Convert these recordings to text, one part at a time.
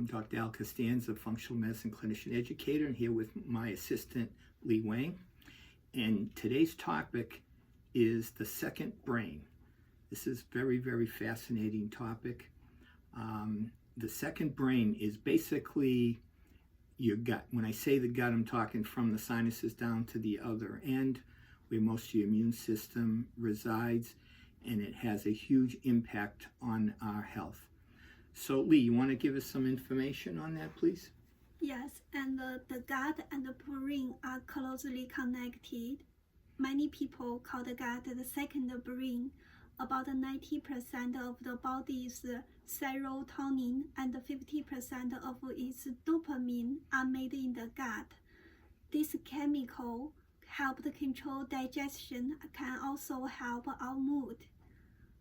I'm Dr. Al Costanza, functional medicine clinician educator, and here with my assistant, Lee Wang. And today's topic is the second brain. This is very, very fascinating topic. The second brain is basically your gut. When I say the gut, I'm talking from the sinuses down to the other end, where most of your immune system resides, and it has a huge impact on our health. So Lee, you want to give us some information on that, please? Yes, and the gut and the brain are closely connected. Many people call the gut the second brain. About 90% of the body's serotonin and 50% of its dopamine are made in the gut. This chemical helps control digestion, can also help our mood.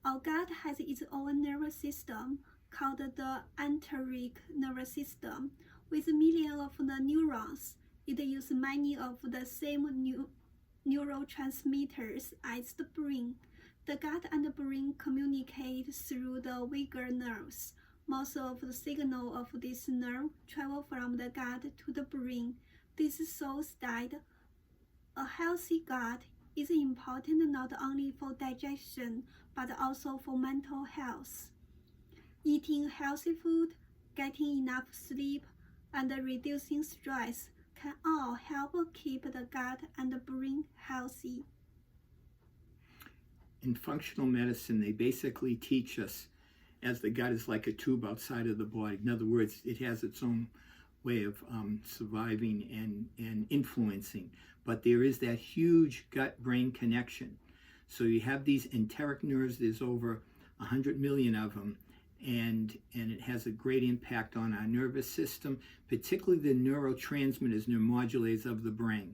Our gut has its own nervous system called the enteric nervous system. With millions of the neurons, it uses many of the same neurotransmitters as the brain. The gut and the brain communicate through the vagus nerves. Most of the signal of this nerve travel from the gut to the brain. This shows that a healthy gut is important not only for digestion, but also for mental health. Eating healthy food, getting enough sleep, and reducing stress can all help keep the gut and the brain healthy. In functional medicine, they basically teach us as the gut is like a tube outside of the body. In other words, it has its own way of surviving and influencing. But there is that huge gut-brain connection. So you have these enteric nerves, there's over 100 million of them, and it has a great impact on our nervous system, particularly the neurotransmitters, neuromodulators of the brain.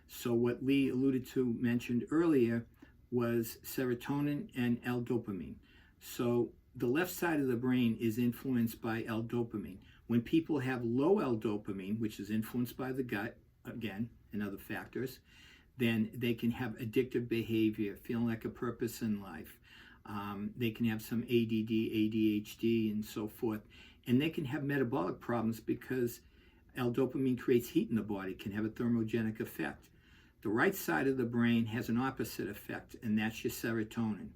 So what Lee alluded to, mentioned earlier, was serotonin and L-dopamine. So the left side of the brain is influenced by L-dopamine. When people have low L-dopamine, which is influenced by the gut, again, and other factors, then they can have addictive behavior, feeling like a purpose in life. They can have some ADD, ADHD, and so forth. And they can have metabolic problems because L-dopamine creates heat in the body, can have a thermogenic effect. The right side of the brain has an opposite effect, and that's your serotonin.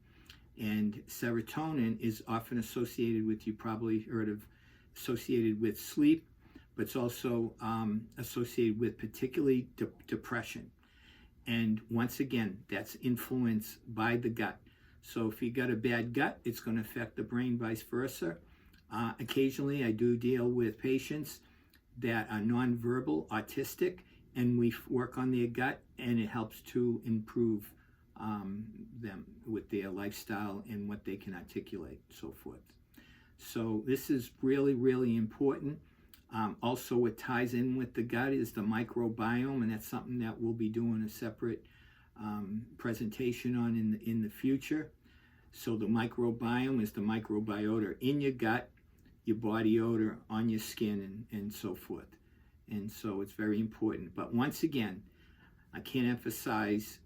And serotonin is often associated with, you probably heard of, associated with sleep, but it's also associated with particularly depression. And once again, that's influenced by the gut. So if you got a bad gut, it's going to affect the brain, vice versa. Occasionally, I do deal with patients that are nonverbal, autistic, and we work on their gut, and it helps to improve them with their lifestyle and what they can articulate, so forth. So this is really, really important. Also, what ties in with the gut is the microbiome, and that's something that we'll be doing a separate presentation on in the future. So the microbiome is the microbiota in your gut, your body odor, on your skin, and so forth. And so it's very important. But once again, I can't emphasize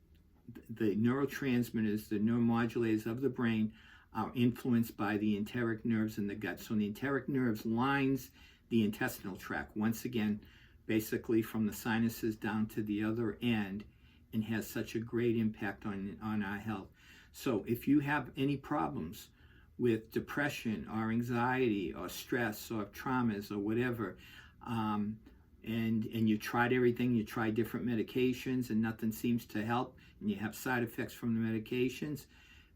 the neurotransmitters, the neuromodulators of the brain are influenced by the enteric nerves in the gut. So the enteric nerves lines the intestinal tract, once again, basically from the sinuses down to the other end, and has such a great impact on our health. So if you have any problems with depression or anxiety or stress or traumas or whatever, and you tried everything, you tried different medications and nothing seems to help, and you have side effects from the medications,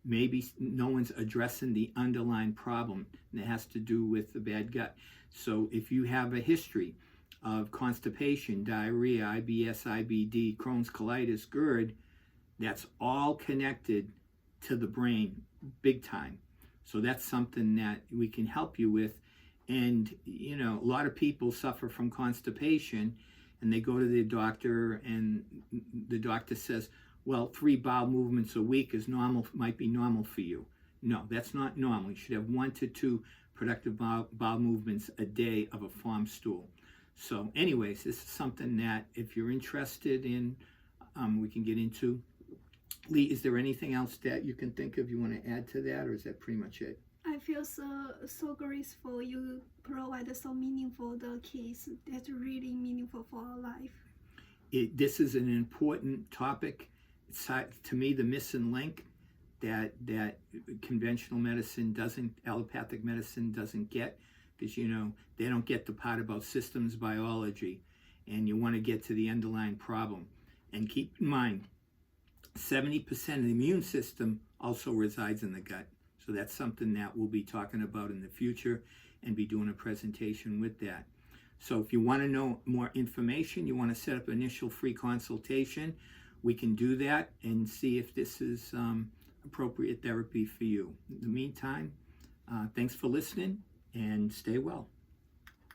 maybe no one's addressing the underlying problem, and it has to do with the bad gut. So if you have a history of constipation, diarrhea, IBS, IBD, Crohn's, colitis, GERD, that's all connected to the brain big time. So that's something that we can help you with. And, you know, a lot of people suffer from constipation and they go to their doctor and the doctor says, well, 3 bowel movements a week is normal, might be normal for you. No, that's not normal. You should have 1 to 2 productive bowel movements a day of a farm stool. So anyways, this is something that if you're interested in, we can get into. Lee, is there anything else that you can think of you want to add to that, or is that pretty much it? I I feel so grateful you provide so meaningful the kids. That's really meaningful for our life. This is an important topic. It's to me the missing link that conventional medicine doesn't, allopathic medicine doesn't get, because they don't get the part about systems biology, and you want to get to the underlying problem. And keep in mind, 70% of the immune system also resides in the gut. So that's something that we'll be talking about in the future and be doing a presentation with that. So if you want to know more information, you want to set up an initial free consultation, we can do that and see if this is appropriate therapy for you. In the meantime, thanks for listening and stay well.